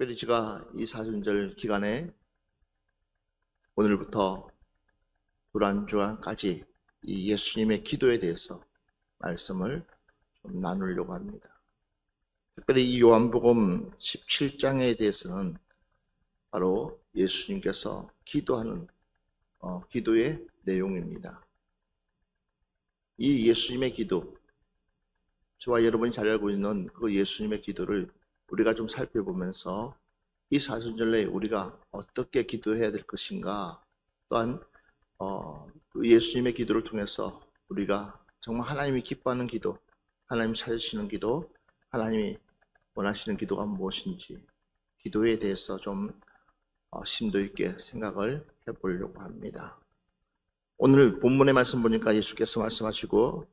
특별히 제가 이 사순절 기간에 오늘부터 불안주간까지 이 예수님의 기도에 대해서 말씀을 좀 나누려고 합니다. 특별히 이 요한복음 17장에 대해서는 바로 예수님께서 기도하는 기도의 내용입니다. 이 예수님의 기도, 저와 여러분이 잘 알고 있는 그 예수님의 기도를 우리가 좀 살펴보면서 이 사순절 내에 우리가 어떻게 기도해야 될 것인가, 또한 그 예수님의 기도를 통해서 우리가 정말 하나님이 기뻐하는 기도, 하나님이 찾으시는 기도, 하나님이 원하시는 기도가 무엇인지 기도에 대해서 좀 심도 있게 생각을 해보려고 합니다. 오늘 본문의 말씀 보니까 예수께서 말씀하시고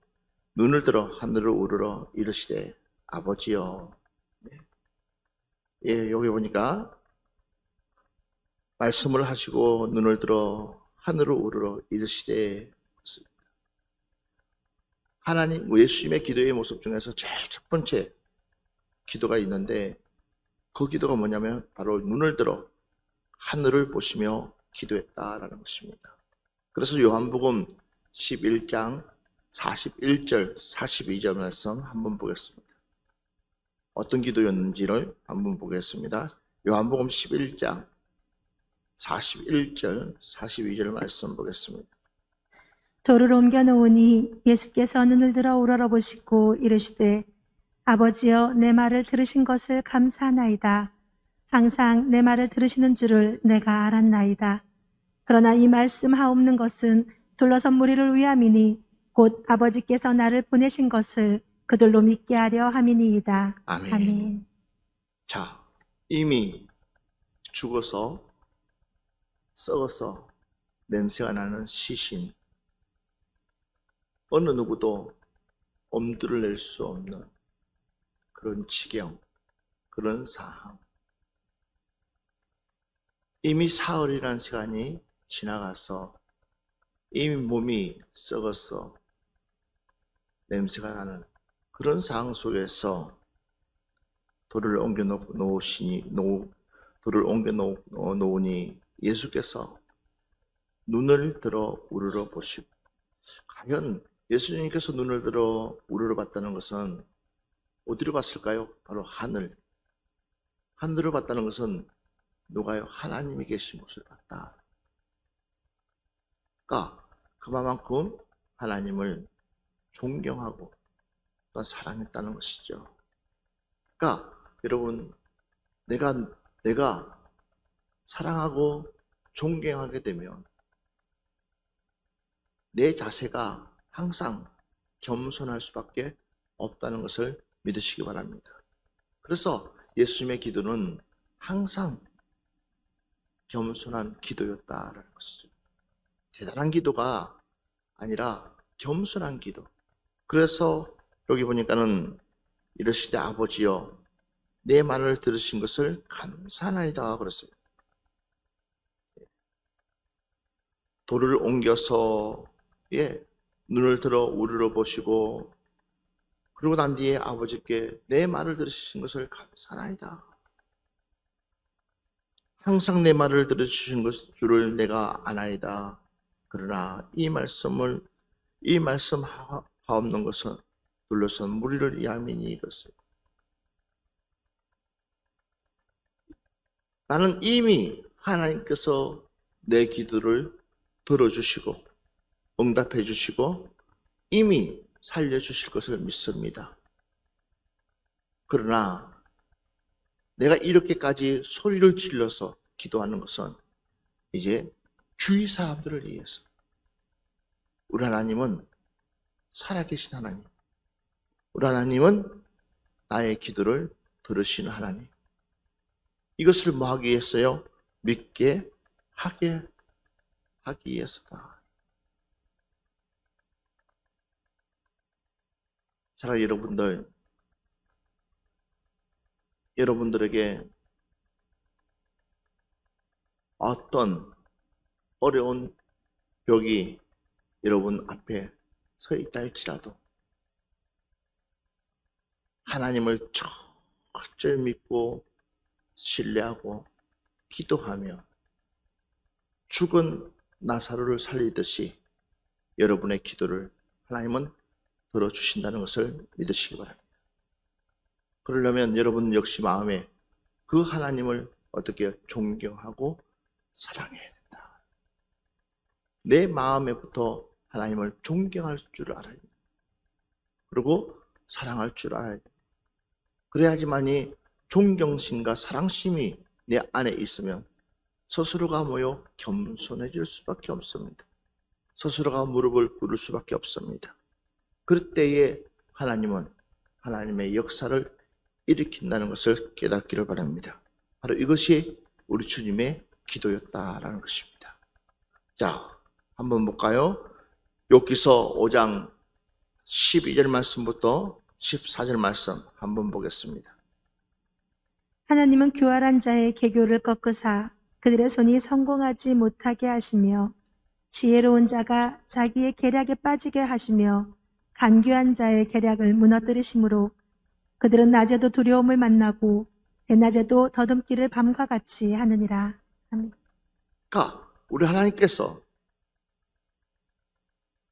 눈을 들어 하늘을 우러러 이르시되 아버지여. 예, 여기 보니까 말씀을 하시고 눈을 들어 하늘을 우러러 이르시되, 하나님, 예수님의 기도의 모습 중에서 제일 첫 번째 기도가 있는데 그 기도가 뭐냐면 바로 눈을 들어 하늘을 보시며 기도했다라는 것입니다. 그래서 요한복음 11장 41절, 42절 말씀 한번 보겠습니다. 어떤 기도였는지를 한번 보겠습니다. 요한복음 11장 41절, 42절 말씀 보겠습니다. 돌을 옮겨 놓으니 예수께서 눈을 들어 우러러보시고 이르시되 아버지여, 내 말을 들으신 것을 감사하나이다. 항상 내 말을 들으시는 줄을 내가 알았나이다. 그러나 이 말씀 하옵는 것은 둘러선 무리를 위함이니 곧 아버지께서 나를 보내신 것을 그들로 믿게 하려 함이니이다. 아멘. 아멘. 자, 이미 죽어서 썩어서 냄새가 나는 시신, 어느 누구도 엄두를 낼 수 없는 그런 지경, 그런 상황. 이미 사흘이라는 시간이 지나가서 이미 몸이 썩어서 냄새가 나는 그런 상황 속에서 돌을 옮겨 놓으니 예수께서 눈을 들어 우러러 보시고, 과연 예수님께서 눈을 들어 우러러 봤다는 것은 어디로 봤을까요? 바로 하늘. 하늘을 봤다는 것은 누가요? 하나님이 계신 곳을 봤다. 그러니까 그만큼 하나님을 존경하고 또 사랑했다는 것이죠. 그러니까 여러분, 내가 사랑하고 존경하게 되면 내 자세가 항상 겸손할 수밖에 없다는 것을 믿으시기 바랍니다. 그래서 예수님의 기도는 항상 겸손한 기도였다라는 것이죠. 대단한 기도가 아니라 겸손한 기도. 그래서 여기 보니까는 이르시되 아버지여, 내 말을 들으신 것을 감사하나이다 그랬어요. 돌을 옮겨서 눈을 들어 우러러 보시고, 그리고 난 뒤에 아버지께 내 말을 들으신 것을 감사하나이다. 항상 내 말을 들으신 줄을 내가 아나이다. 그러나 이 말씀 하옵는 것은 둘러선 무리를 위함이니 이것을. 나는 이미 하나님께서 내 기도를 들어주시고 응답해 주시고 이미 살려주실 것을 믿습니다. 그러나 내가 이렇게까지 소리를 질러서 기도하는 것은 이제 주위 사람들을 위해서. 우리 하나님은 살아계신 하나님, 우리 하나님은 나의 기도를 들으시는 하나님. 이것을 뭐 하기 위해서요? 믿게 하기 위해서다. 자, 여러분들에게 어떤 어려운 벽이 여러분 앞에 서 있다 할지라도 하나님을 철저히 믿고 신뢰하고 기도하며 죽은 나사로를 살리듯이 여러분의 기도를 하나님은 들어주신다는 것을 믿으시기 바랍니다. 그러려면 여러분 역시 마음에 그 하나님을 어떻게 존경하고 사랑해야 된다. 내 마음에부터 하나님을 존경할 줄 알아야 된다. 그리고 사랑할 줄 알아야 된다. 그래야지만이 존경심과 사랑심이 내 안에 있으면 스스로가 모여 겸손해질 수밖에 없습니다. 스스로가 무릎을 꿇을 수밖에 없습니다. 그럴 때에 하나님은 하나님의 역사를 일으킨다는 것을 깨닫기를 바랍니다. 바로 이것이 우리 주님의 기도였다라는 것입니다. 자, 한번 볼까요? 욥기서 5장 12절 말씀부터 14절 말씀 한번 보겠습니다. 하나님은 교활한 자의 계교를 꺾으사 그들의 손이 성공하지 못하게 하시며 지혜로운 자가 자기의 계략에 빠지게 하시며 간교한 자의 계략을 무너뜨리심으로 그들은 낮에도 두려움을 만나고 대낮에도 더듬기를 밤과 같이 하느니라. 아멘. 그러니까 우리 하나님께서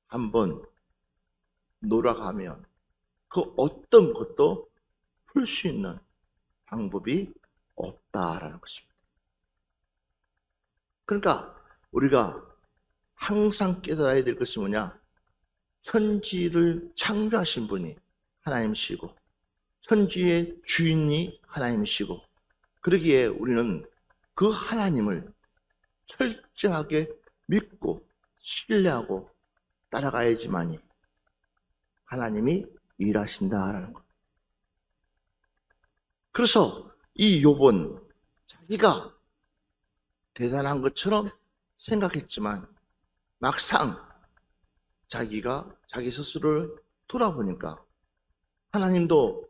한번 놀아가면 그 어떤 것도 풀 수 있는 방법이 없다라는 것입니다. 그러니까 우리가 항상 깨달아야 될 것이 뭐냐? 천지를 창조하신 분이 하나님이시고 천지의 주인이 하나님이시고 그러기에 우리는 그 하나님을 철저하게 믿고 신뢰하고 따라가야지만이 하나님이 일하신다라는 것. 그래서 이 욥은 자기가 대단한 것처럼 생각했지만 막상 자기가 자기 스스로를 돌아보니까 하나님도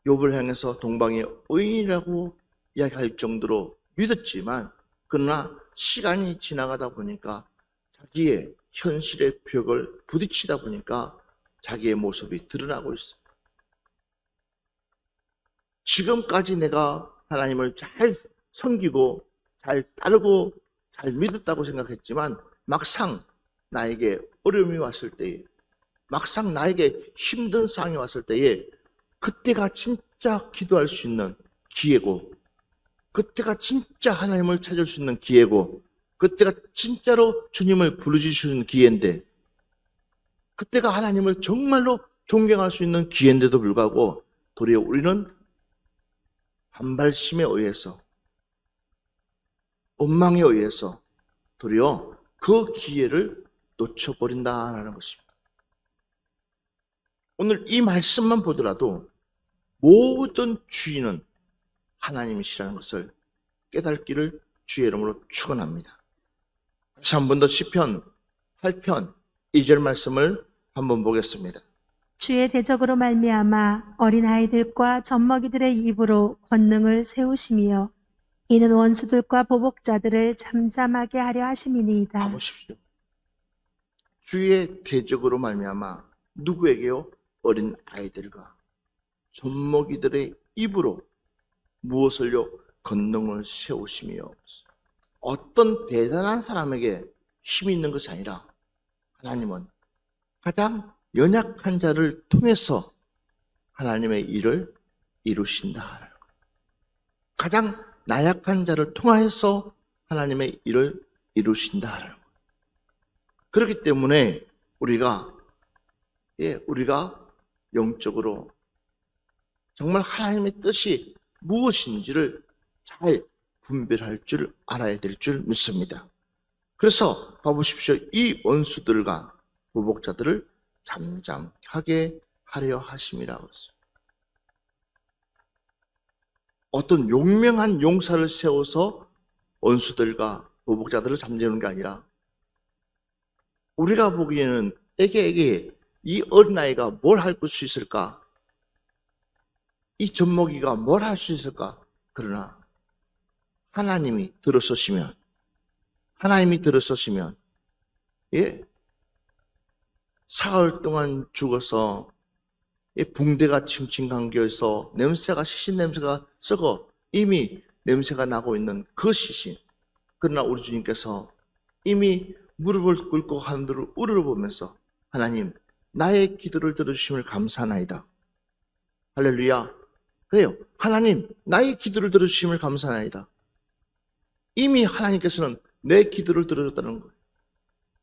욥을 향해서 동방의 의인이라고 이야기할 정도로 믿었지만 그러나 시간이 지나가다 보니까 자기의 현실의 벽을 부딪히다 보니까 자기의 모습이 드러나고 있어요. 지금까지 내가 하나님을 잘 섬기고 잘 따르고 잘 믿었다고 생각했지만 막상 나에게 어려움이 왔을 때에 막상 나에게 힘든 상황이 왔을 때에 그때가 진짜 기도할 수 있는 기회고 그때가 진짜 하나님을 찾을 수 있는 기회고 그때가 진짜로 주님을 부르짖으시는 기회인데 그때가 하나님을 정말로 존경할 수 있는 기회인데도 불구하고 도리어 우리는 반발심에 의해서 원망에 의해서 도리어 그 기회를 놓쳐버린다는 것입니다. 오늘 이 말씀만 보더라도 모든 주인은 하나님이시라는 것을 깨닫기를 주의 이름으로 축원합니다. 다시 한 번 더 시편 8편 2절 말씀을 한번 보겠습니다. 주의 대적으로 말미암아 어린아이들과 젖먹이들의 입으로 권능을 세우시며 이는 원수들과 보복자들을 잠잠하게 하려 하심이니이다. 보십시오. 주의 대적으로 말미암아 누구에게요? 어린 아이들과 젖먹이들의 입으로 무엇을요? 권능을 세우시며 어떤 대단한 사람에게 힘이 있는 것이 아니라 하나님은 가장 연약한 자를 통해서 하나님의 일을 이루신다. 가장 나약한 자를 통하여서 하나님의 일을 이루신다. 그렇기 때문에 우리가 영적으로 정말 하나님의 뜻이 무엇인지를 잘 분별할 줄 알아야 될 줄 믿습니다. 그래서 봐보십시오. 이 원수들과 보복자들을 잠잠하게 하려 하심이라고 했어요. 어떤 용맹한 용사를 세워서 원수들과 보복자들을 잠재우는 게 아니라 우리가 보기에는 애게 이 어린아이가 뭘 할 수 있을까? 이 젖먹이가 뭘 할 수 있을까? 그러나 하나님이 들어서시면 사흘 동안 죽어서 붕대가 칭칭 감겨서 냄새가 시신 냄새가 썩어 이미 냄새가 나고 있는 그 시신. 그러나 우리 주님께서 이미 무릎을 꿇고 하늘을 우러러보면서 하나님, 나의 기도를 들어주심을 감사하나이다. 할렐루야. 그래요. 하나님, 나의 기도를 들어주심을 감사하나이다. 이미 하나님께서는 내 기도를 들어줬다는 거예요.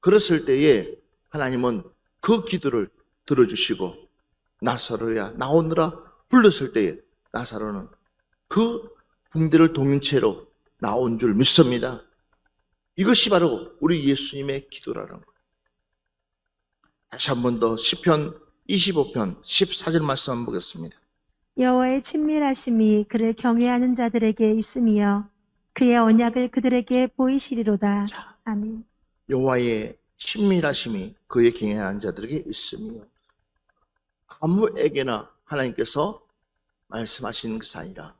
그랬을 때에 하나님은 그 기도를 들어주시고 나사로야 나오느라 불렀을 때에 나사로는 그 붕대를 동인 채로 나온 줄 믿습니다. 이것이 바로 우리 예수님의 기도라는 거예요. 다시 한 번 더 시편 25편 14절 말씀 한번 보겠습니다. 여호와의 친밀하심이 그를 경외하는 자들에게 있으며 그의 언약을 그들에게 보이시리로다. 아멘. 여호와의 친밀하심이 그의 경외하는 자들에게 있으며 아무에게나 하나님께서 말씀하시는 것이 아니라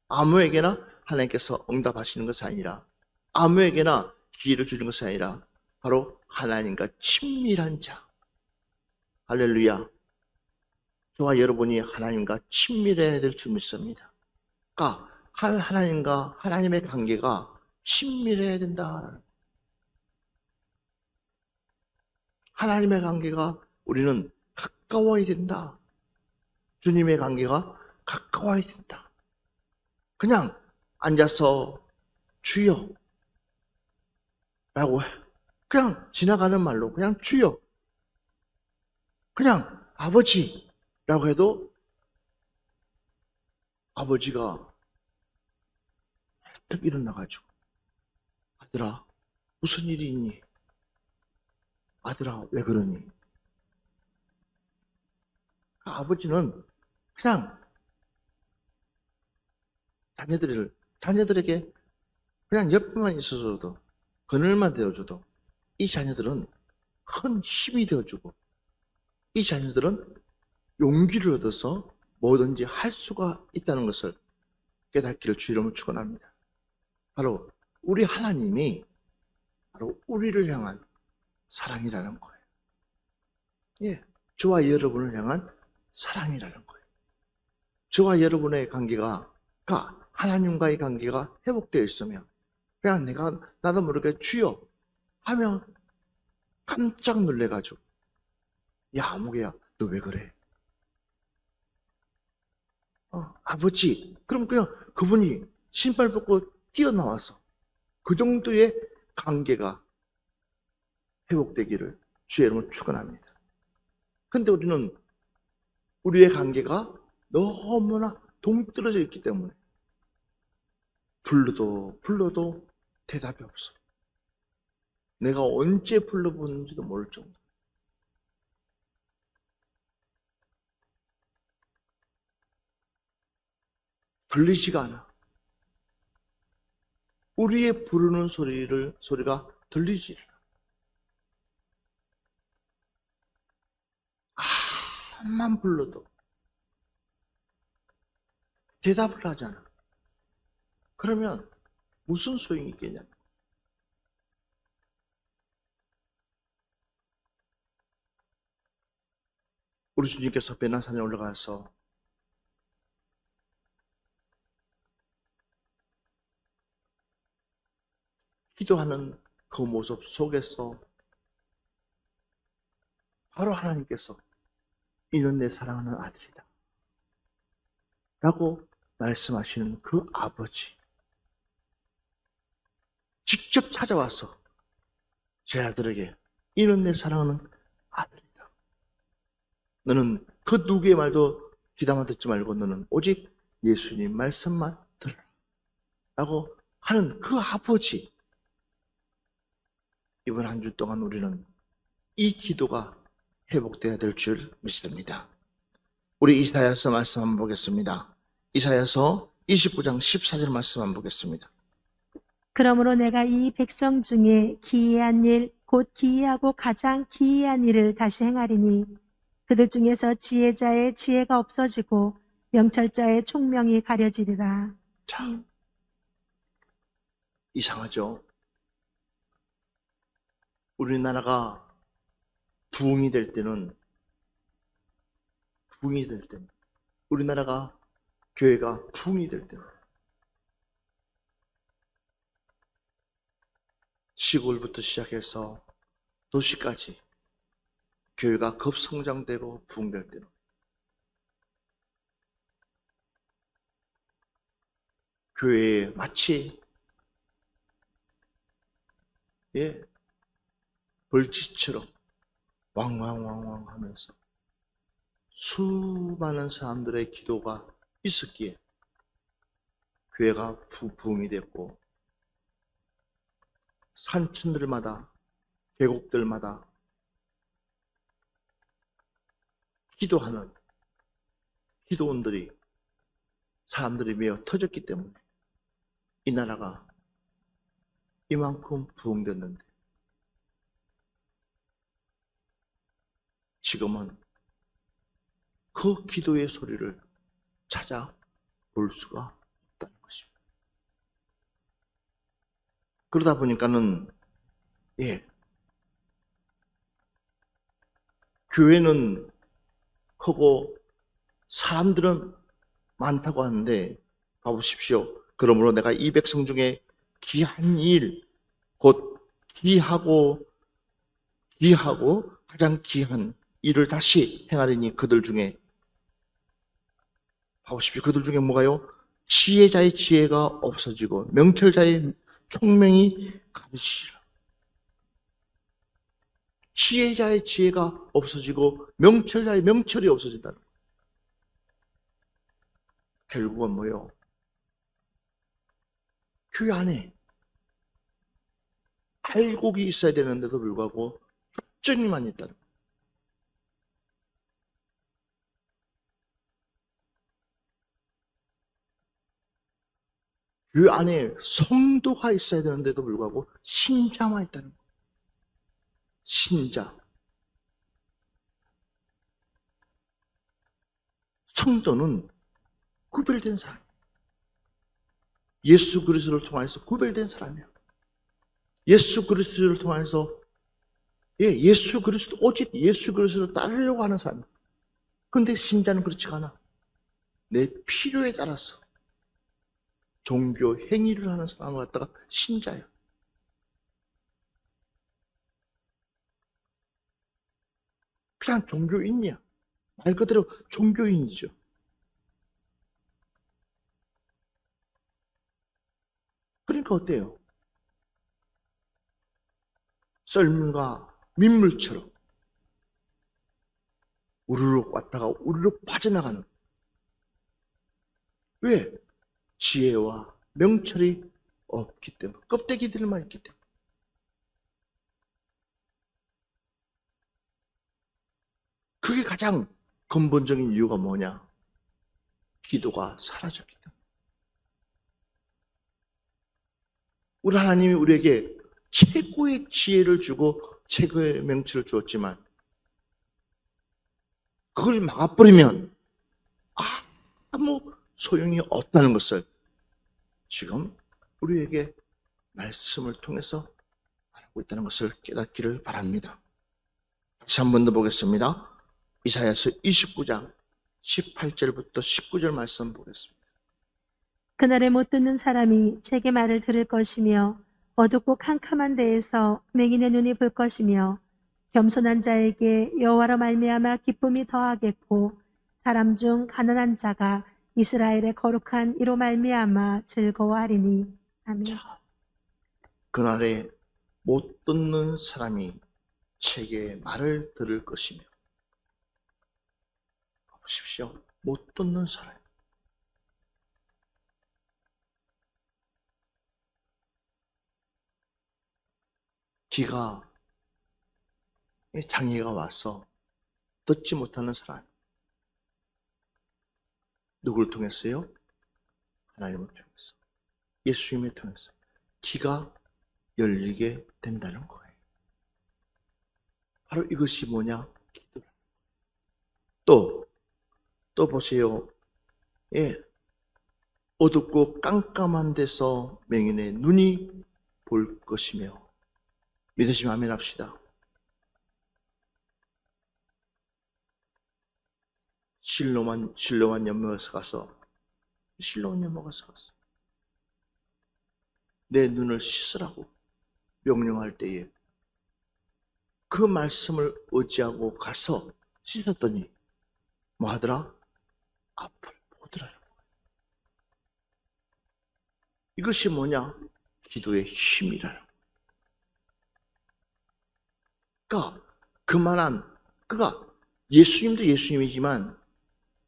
아무에게나 하나님께서 응답하시는 것이 아니라 아무에게나 기회를 주는 것이 아니라 바로 하나님과 친밀한 자. 할렐루야. 저와 여러분이 하나님과 친밀해야 될 줄 믿습니다. 그러니까 하나님과 하나님의 관계가 친밀해야 된다. 하나님의 관계가 우리는 가까워야 된다. 주님의 관계가 가까워야 된다. 그냥 앉아서 주여 라고 그냥 지나가는 말로 그냥 주여 그냥 아버지 라고 해도 아버지가 딱 일어나가지고 아들아 무슨 일이 있니? 아들아 왜 그러니? 아버지는 그냥 자녀들에게 그냥 옆에만 있어줘도 그늘만 되어줘도 이 자녀들은 큰 힘이 되어주고 이 자녀들은 용기를 얻어서 뭐든지 할 수가 있다는 것을 깨닫기를 주 이름으로 축원합니다. 바로 우리 하나님이 바로 우리를 향한 사랑이라는 거예요. 예, 저와 여러분을 향한 사랑이라는 거예요. 저와 여러분의 관계가 하나님과의 관계가 회복되어 있으면 그냥 나도 모르게 주여 하면 깜짝 놀래가지고 야 아무개야 너 왜 그래? 아버지 그럼 그냥 그분이 신발 벗고 뛰어나와서 그 정도의 관계가 회복되기를 주의 이름으로 축원합니다. 근데 우리는 우리의 관계가 너무나 동떨어져 있기 때문에 불러도 대답이 없어. 내가 언제 불러보는지도 모를 정도. 들리지가 않아. 우리의 부르는 소리가 들리지 않아. 암만 불러도 대답을 하잖아. 그러면 무슨 소용이 있겠냐? 우리 주님께서 베나산에 올라가서 기도하는 그 모습 속에서 바로 하나님께서 이는 내 사랑하는 아들이다 라고 말씀하시는 그 아버지 직접 찾아와서 제 아들에게 이는 내 사랑하는 아들이다. 너는 그 누구의 말도 귀담아 듣지 말고 너는 오직 예수님 말씀만 들으라 라고 하는 그 아버지. 이번 한 주 동안 우리는 이 기도가 회복되어야 될 줄 믿습니다. 우리 이사야서 말씀 한번 보겠습니다. 이사야서 29장 14절 말씀 한번 보겠습니다. 그러므로 내가 이 백성 중에 기이한 일, 곧 기이하고 가장 기이한 일을 다시 행하리니 그들 중에서 지혜자의 지혜가 없어지고 명철자의 총명이 가려지리라. 자, 이상하죠? 우리나라가 부흥이 될 때는 우리나라가 교회가 부흥이 될 때는 시골부터 시작해서 도시까지 교회가 급성장되고 부흥될 때는 교회에 마치 벌집처럼 왕왕왕왕 하면서 수많은 사람들의 기도가 있었기에 교회가 부흥이 됐고 산천들마다 계곡들마다 기도하는 기도원들이 사람들이 메어 터졌기 때문에 이 나라가 이만큼 부흥됐는데 지금은 그 기도의 소리를 찾아볼 수가 없다는 것입니다. 그러다 보니까는 교회는 크고 사람들은 많다고 하는데 봐보십시오. 그러므로 내가 이 백성 중에 귀한 일, 곧 귀하고 가장 귀한 일을 다시 행하리니 그들 중에 봐보십시오. 그들 중에 뭐가요? 지혜자의 지혜가 없어지고 명철자의 총명이 가르치리라. 지혜자의 지혜가 없어지고 명철자의 명철이 없어진다는 거예요. 결국은 뭐예요? 교회 안에 알곡이 있어야 되는데도 불구하고 쭉정이만 있다는 거예요. 교회 안에 성도가 있어야 되는데도 불구하고 신자만 있다는 거예요. 신자. 성도는 구별된 사람. 예수 그리스도를 통해서 구별된 사람이에요. 예수 그리스도를 통해서 예수 그리스도, 오직 예수 그리스도를 따르려고 하는 사람. 그런데 신자는 그렇지가 않아. 내 필요에 따라서 종교 행위를 하는 사람을 갖다가 신자예요. 그냥 종교인이야. 말 그대로 종교인이죠. 그러니까 어때요? 썰물과 민물처럼 우르륵 왔다가 우르륵 빠져나가는. 왜? 지혜와 명철이 없기 때문에. 껍데기들만 있기 때문에. 그게 가장 근본적인 이유가 뭐냐? 기도가 사라졌기 때문에. 우리 하나님이 우리에게 최고의 지혜를 주고 최고의 명철을 주었지만 그걸 막아버리면 아무 소용이 없다는 것을 지금 우리에게 말씀을 통해서 알고 있다는 것을 깨닫기를 바랍니다. 다시 한 번 더 보겠습니다. 이사야서 29장 18절부터 19절 말씀 보겠습니다. 그날에 못 듣는 사람이 제게 말을 들을 것이며 어둡고 캄캄한 데에서 맹인의 눈이 볼 것이며 겸손한 자에게 여호와로 말미암아 기쁨이 더하겠고 사람 중 가난한 자가 이스라엘의 거룩한 이로 말미암아 즐거워하리니. 아멘. 그날에 못 듣는 사람이 제게 말을 들을 것이며. 보십시오. 못 듣는 사람. 귀가 장애가 와서 듣지 못하는 사람. 누구를 통했어요? 하나님을 통해서. 예수님을 통해서. 귀가 열리게 된다는 거예요. 바로 이것이 뭐냐? 기도. 또 보세요. 어둡고 깜깜한 데서 맹인의 눈이 볼 것이며. 믿으시면 아멘 합시다. 실로만 연못에 가서 실로만 연못에 가서 내 눈을 씻으라고 명령할 때에 그 말씀을 의지하고 가서 씻었더니 뭐 하더라? 앞을 보더라. 이것이 뭐냐? 기도의 힘이라. 그러니까 그러니까 예수님도 예수님이지만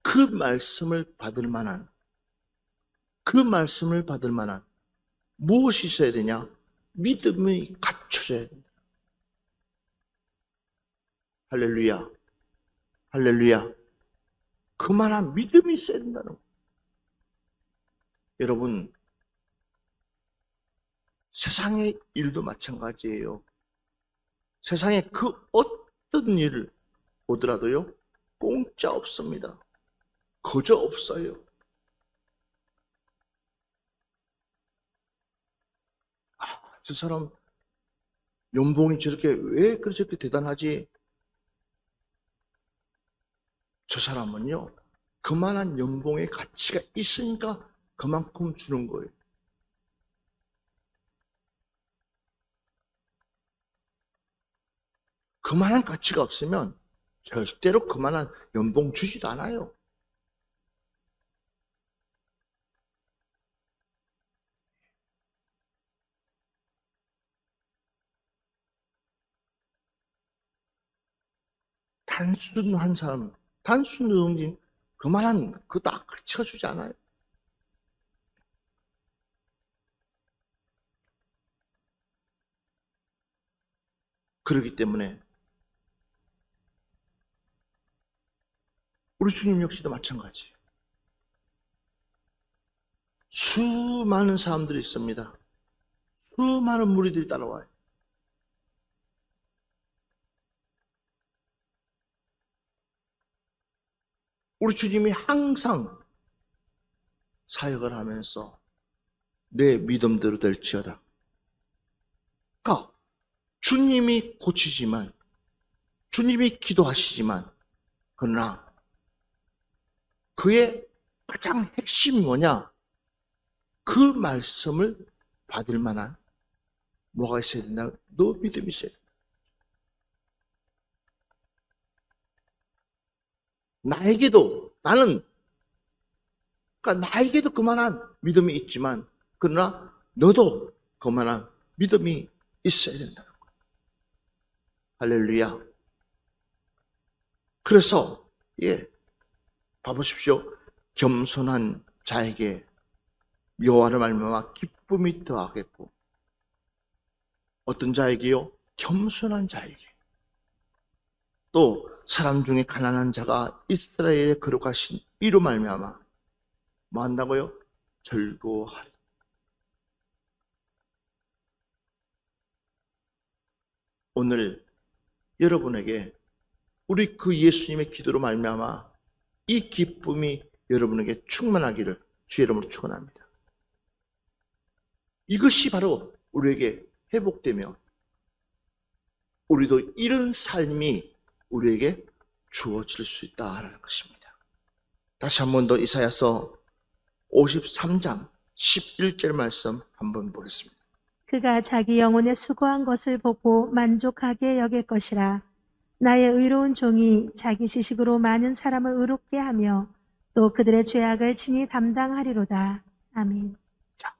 그 말씀을 받을 만한 무엇이 있어야 되냐? 믿음이 갖춰져야 된다. 할렐루야. 할렐루야. 그만한 믿음이 있어야 된다는 거예요. 여러분, 세상의 일도 마찬가지예요. 세상에 그 어떤 일을 보더라도요, 공짜 없습니다. 거저 없어요. 저 사람 연봉이 왜 그렇게 대단하지? 저 사람은요, 그만한 연봉의 가치가 있으니까 그만큼 주는 거예요. 그만한 가치가 없으면 절대로 그만한 연봉 주지도 않아요. 단순한 사람, 단순 노동진 그만한 그거 다 가치가 주지 않아요. 그렇기 때문에 우리 주님 역시도 마찬가지예요. 수많은 사람들이 있습니다. 수많은 무리들이 따라와요. 우리 주님이 항상 사역을 하면서 내 믿음대로 될지어다. 그러니까 주님이 고치지만, 주님이 기도하시지만, 그러나 그의 가장 핵심이 뭐냐? 그 말씀을 받을 만한 뭐가 있어야 된다? 너 믿음이 있어야 된다. 나에게도 그만한 믿음이 있지만, 그러나 너도 그만한 믿음이 있어야 된다. 할렐루야. 그래서 봐보십시오. 겸손한 자에게 여호와를 말미암아 기쁨이 더하겠고, 어떤 자에게요? 겸손한 자에게. 또 사람 중에 가난한 자가 이스라엘에 거룩하신 이로 말미암아 뭐 한다고요? 즐거워하리. 오늘 여러분에게 우리 그 예수님의 기도로 말미암아 이 기쁨이 여러분에게 충만하기를 주의 이름으로 축원합니다. 이것이 바로 우리에게 회복되면 우리도 이런 삶이 우리에게 주어질 수 있다라는 것입니다. 다시 한 번 더 이사야서 53장 11절 말씀 한번 보겠습니다. 그가 자기 영혼의 수고한 것을 보고 만족하게 여길 것이라. 나의 의로운 종이 자기 지식으로 많은 사람을 의롭게 하며 또 그들의 죄악을 친히 담당하리로다. 아멘. 자,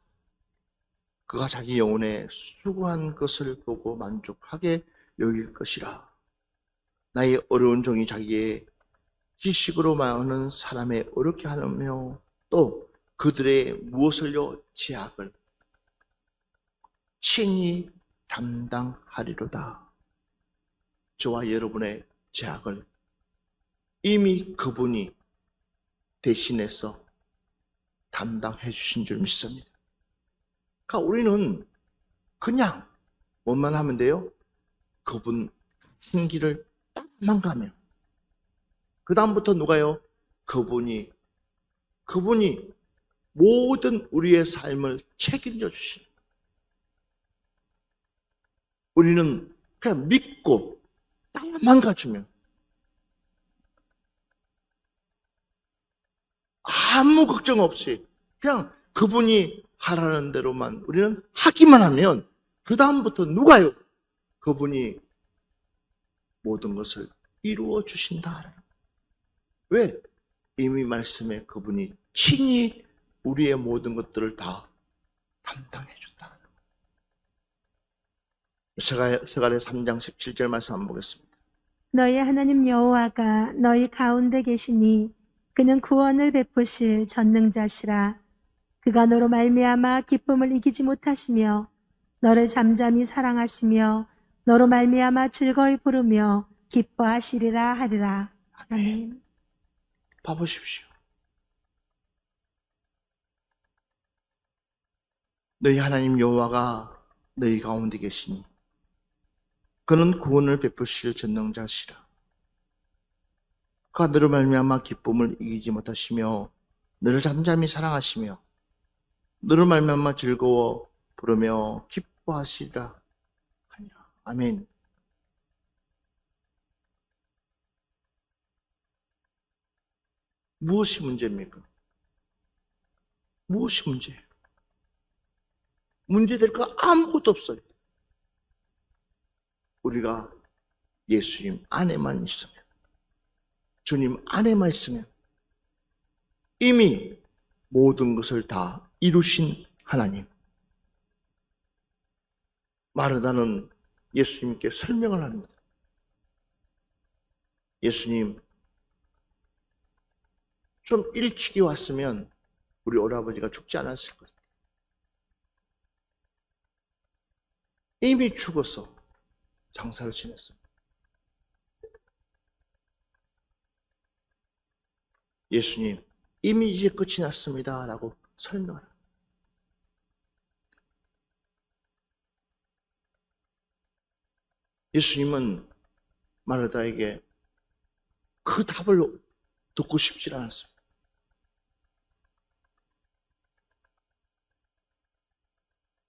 그가 자기 영혼의 수고한 것을 보고 만족하게 여길 것이라. 나의 어려운 종이 자기의 지식으로 많은 사람의 어렵게 하며 또 그들의 무엇을요? 죄악을 친히 담당하리로다. 저와 여러분의 죄악을 이미 그분이 대신해서 담당해 주신 줄 믿습니다. 그러니까 우리는 그냥 뭐만 하면 돼요? 그분 가신 길을 딱만 가면 그 다음부터 누가요? 그분이 모든 우리의 삶을 책임져 주신. 우리는 그냥 믿고 따라만 가주면 아무 걱정 없이 그냥 그분이 하라는 대로만 우리는 하기만 하면 그 다음부터 누가요? 그분이 모든 것을 이루어 주신다. 왜? 이미 말씀에 그분이 친히 우리의 모든 것들을 다 담당해 준다. 스가랴 3장 17절 말씀 한번 보겠습니다. 너희 하나님 여호와가 너희 가운데 계시니 그는 구원을 베푸실 전능자시라. 그가 너로 말미암아 기쁨을 이기지 못하시며 너를 잠잠히 사랑하시며 너로 말미암아 즐거이 부르며 기뻐하시리라 하리라. 아멘. 봐보십시오. 너희 하나님 여호와가 너희 가운데 계시니 그는 구원을 베푸실 전능자시라. 그가 너로 말미암아 기쁨을 이기지 못하시며 너를 잠잠히 사랑하시며 너로 말미암아 즐거워 부르며 기뻐하시리라 하니라. 아멘. 무엇이 문제입니까? 무엇이 문제예요? 문제될 거 아무것도 없어요. 우리가 예수님 안에만 있으면, 주님 안에만 있으면 이미 모든 것을 다 이루신 하나님. 마르다는 예수님께 설명을 합니다. 예수님, 좀 일찍이 왔으면 우리 오라버지가 죽지 않았을 것 같아요. 이미 죽어서 장사를 지냈어요. 예수님, 이미 이제 끝이 났습니다 라고 설명을 합니다. 예수님은 마르다에게 그 답을 듣고 싶지 않았습니다.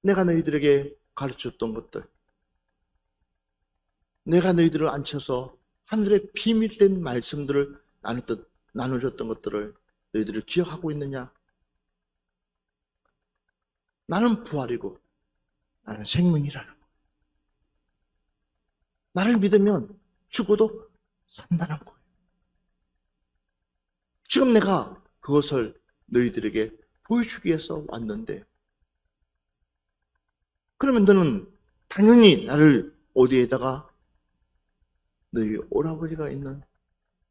내가 너희들에게 가르쳤던 것들, 내가 너희들을 앉혀서 하늘의 비밀된 말씀들을 나눠줬던 것들을 너희들을 기억하고 있느냐? 나는 부활이고 나는 생명이라는 거. 나를 믿으면 죽어도 산다는 거예요. 지금 내가 그것을 너희들에게 보여주기 위해서 왔는데, 그러면 너는 당연히 나를 어디에다가 너희 오라버지가 있는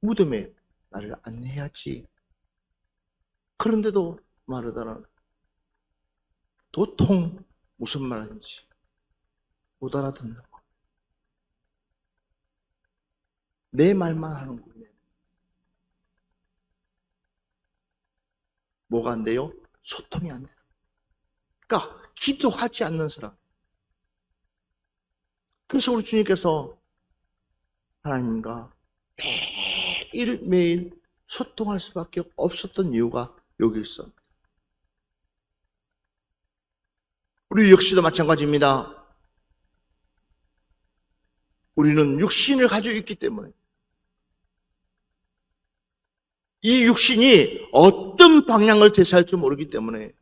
무덤에 나를 안내해야지. 그런데도 마르다는 도통 무슨 말인지 못 알아듣는 거. 내 말만 하는 거예요. 뭐가 안 돼요? 소통이 안 돼요. 그러니까 기도하지 않는 사람. 그래서 우리 주님께서 하나님과 매일매일 소통할 수밖에 없었던 이유가 여기 있어. 우리 역시도 마찬가지입니다. 우리는 육신을 가지고 있기 때문에 이 육신이 어떤 방향을 제시할 줄 모르기 때문에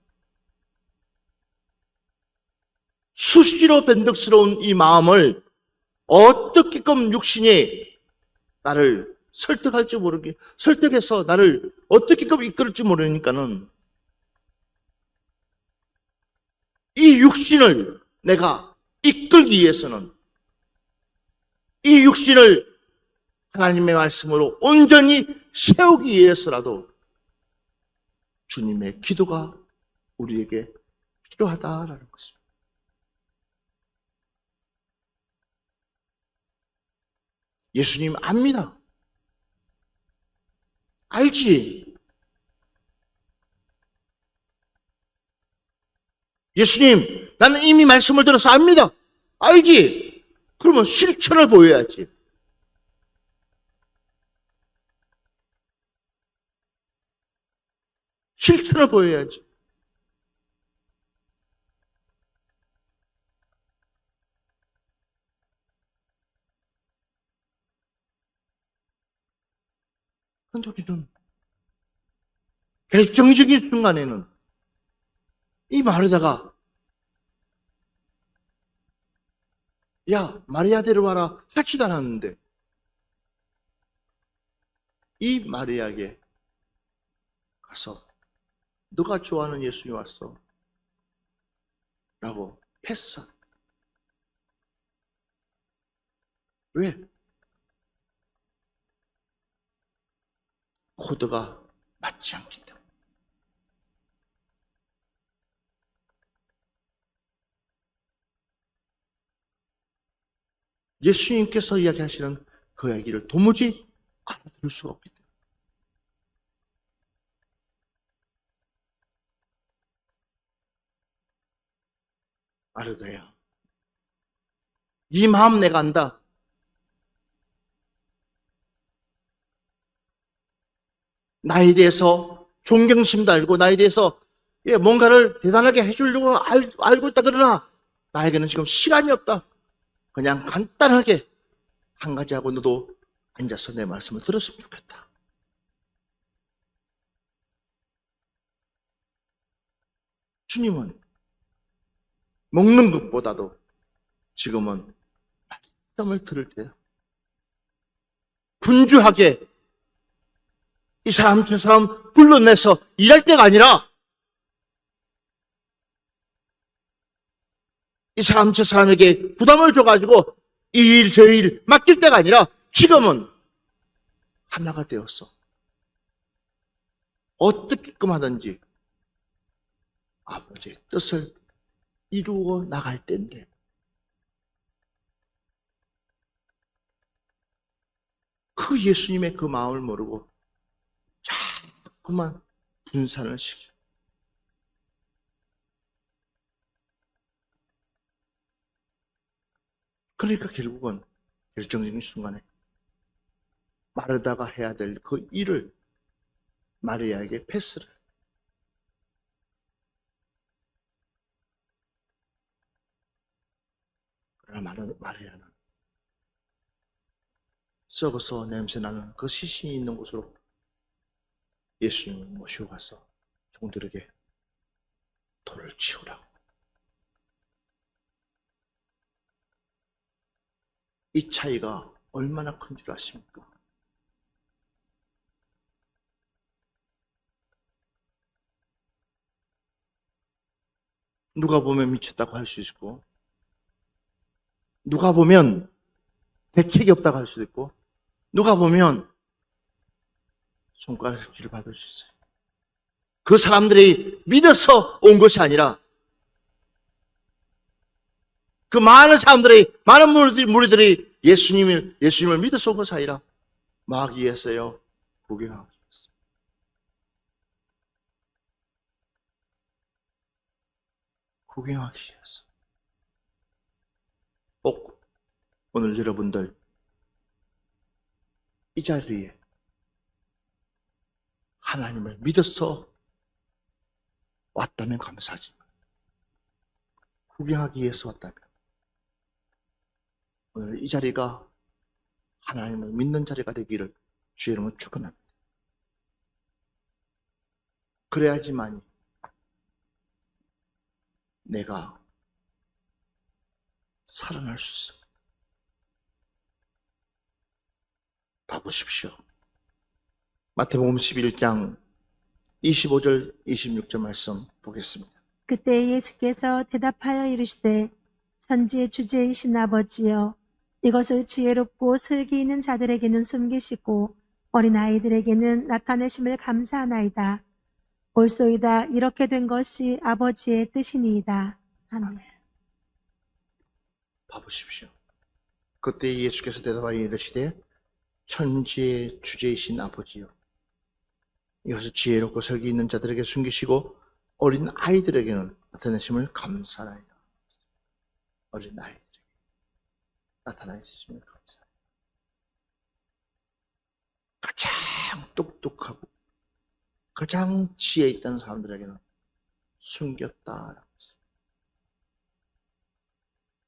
수시로 변덕스러운 이 마음을 어떻게끔 육신이 나를 설득할 줄 모르게, 설득해서 나를 어떻게끔 이끌을 줄 모르니까는 이 육신을 내가 이끌기 위해서는 이 육신을 하나님의 말씀으로 온전히 세우기 위해서라도 주님의 기도가 우리에게 필요하다라는 것입니다. 예수님 압니다. 알지? 예수님, 나는 이미 말씀을 들어서 압니다. 알지? 그러면 실천을 보여야지. 실천을 보여야지. 그런데 우리는 결정적인 순간에는 이 마르다가 야, 마리아 데려와라 하지도 않았는데 이 마리아에게 가서 너가 좋아하는 예수님이 왔어 라고 했어. 왜? 코드가 맞지 않기 때문에. 예수님께서 이야기하시는 그 이야기를 도무지 알아들을 수가 없기 때문에. 아르다야, 이 마음 내가 안다. 나에 대해서 존경심도 알고 나에 대해서 뭔가를 대단하게 해주려고 알고 있다. 그러나 나에게는 지금 시간이 없다. 그냥 간단하게 한 가지 하고 너도 앉아서 내 말씀을 들었으면 좋겠다. 주님은 먹는 것보다도 지금은 말씀을 들을 때 분주하게 이 사람 저 사람 불러내서 일할 때가 아니라 이 사람 저 사람에게 부담을 줘가지고 이 일 저 일 맡길 때가 아니라 지금은 하나가 되었어. 어떻게끔 하든지 아버지의 뜻을 이루어 나갈 때인데 그 예수님의 그 마음을 모르고 자꾸만 분산을 시켜. 그러니까 결국은 결정적인 순간에 마르다가 해야 될 그 일을 마리아에게 패스를. 그러나 마리아는 썩어서 냄새나는 그 시신이 있는 곳으로 예수님을 모시고 가서 종들에게 돌을 치우라고. 이 차이가 얼마나 큰 줄 아십니까? 누가 보면 미쳤다고 할 수 있고, 누가 보면 대책이 없다고 할 수도 있고, 누가 보면 손가락질을 받을 수 있어요. 그 사람들이 믿어서 온 것이 아니라 그 많은 사람들이, 많은 무리들이 예수님을 믿어서 온 것이 아니라 마귀에서요, 구경하기 위해서. 구경하기 위해서. 꼭 오늘 여러분들 이 자리에 하나님을 믿어서 왔다면 감사하지만 구경하기 위해서 왔다면 오늘 이 자리가 하나님을 믿는 자리가 되기를 주의 이름으로 축원합니다. 그래야지만이 내가 살아날 수 있어. 봐보십시오. 마태복음 11장 25절 26절 말씀 보겠습니다. 그때 예수께서 대답하여 이르시되 천지의 주제이신 아버지여, 이것을 지혜롭고 슬기 있는 자들에게는 숨기시고 어린아이들에게는 나타내심을 감사하나이다. 옳소이다. 이렇게 된 것이 아버지의 뜻이니이다. 아멘. 봐보십시오. 그때 예수께서 대답하여 이르시되 천지의 주제이신 아버지여, 이것을 지혜롭고 설기 있는 자들에게 숨기시고 어린 아이들에게는 나타내심을 감사하나이다. 어린 아이들에게 나타내심을 감사하나이다. 가장 똑똑하고 가장 지혜 있다는 사람들에게는 숨겼다라고 했습니다.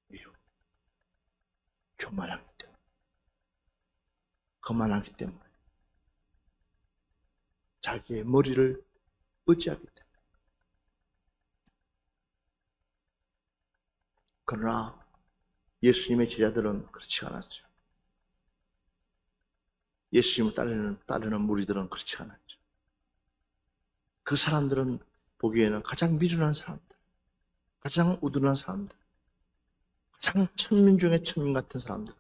왜요? 교만하기 때문에. 거만하기 때문에. 자기의 머리를 의지하기 때문에. 그러나 예수님의 제자들은 그렇지 않았죠. 예수님을 따르는 무리들은 그렇지 않았죠. 그 사람들은 보기에는 가장 미련한 사람들, 가장 우둔한 사람들, 가장 천민 중에 천민 같은 사람들.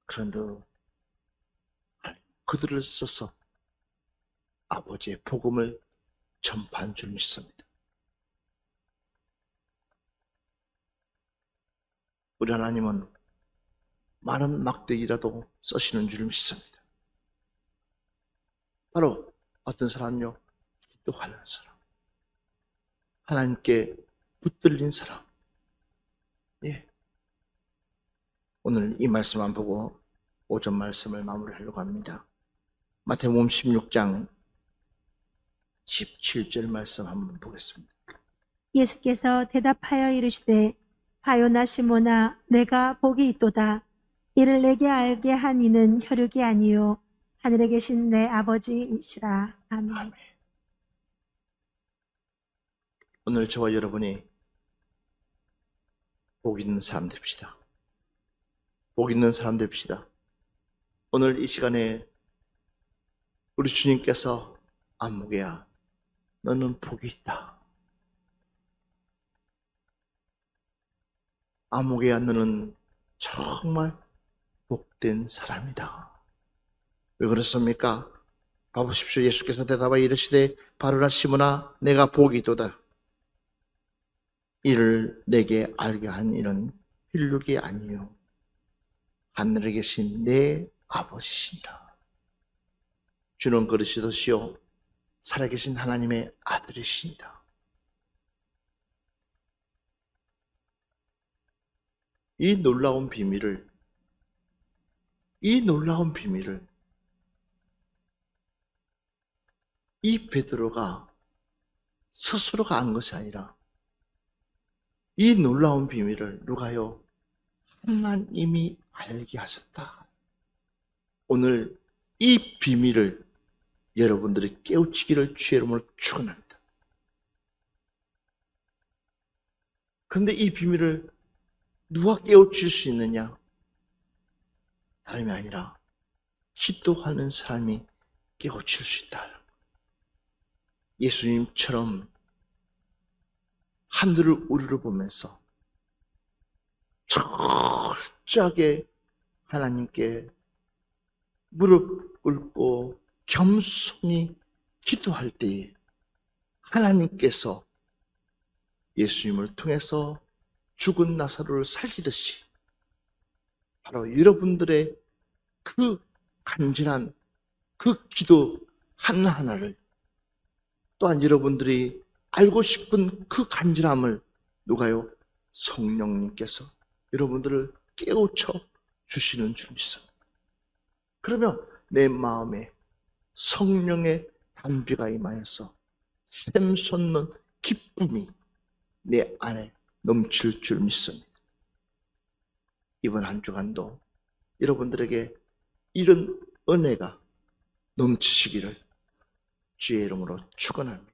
그런데 그들을 써서 아버지의 복음을 전파한 줄 믿습니다. 우리 하나님은 많은 막대기라도 써시는 줄 믿습니다. 바로 어떤 사람요? 기도하는 사람, 하나님께 붙들린 사람. 예. 오늘 이 말씀만 보고 오전 말씀을 마무리하려고 합니다. 마태복음 16장 17절 말씀 한번 보겠습니다. 예수께서 대답하여 이르시되 바요나 시모나 내가 복이 있도다. 이를 내게 알게 한 이는 혈육이 아니요 하늘에 계신 내 아버지이시라. 아멘. 아멘. 오늘 저와 여러분이 복 있는 사람 됩시다. 복 있는 사람 됩시다. 오늘 이 시간에 우리 주님께서 안목이야, 너는 복이 있다. 안목이야, 너는 정말 복된 사람이다. 왜 그렇습니까? 봐보십시오. 예수께서 대답하여 이르시되 바로나 시모나 내가 복이 있도다. 이를 내게 알게 한 이는 혈육이 아니요 하늘에 계신 내 아버지시니라. 주는 그리스도시요 살아계신 하나님의 아들이시니라. 이 놀라운 비밀을 이 베드로가 스스로가 안 것이 아니라 이 놀라운 비밀을 누가요? 하나님이 알게 하셨다. 오늘 이 비밀을 여러분들이 깨우치기를 주의 이름으로 축원합니다. 그런데 이 비밀을 누가 깨우칠 수 있느냐? 다름이 아니라 기도하는 사람이 깨우칠 수 있다. 예수님처럼 하늘을 우러러보면서 철저하게 하나님께 무릎 꿇고 겸손히 기도할 때에 하나님께서 예수님을 통해서 죽은 나사로를 살리듯이 바로 여러분들의 그 간절한 그 기도 하나하나를, 또한 여러분들이 알고 싶은 그 간절함을 누가요? 성령님께서 여러분들을 깨우쳐 주시는 줄 믿습니다. 그러면 내 마음에 성령의 담비가 임하여서 샘솟는 기쁨이 내 안에 넘칠 줄 믿습니다. 이번 한 주간도 여러분들에게 이런 은혜가 넘치시기를 주의 이름으로 축원합니다.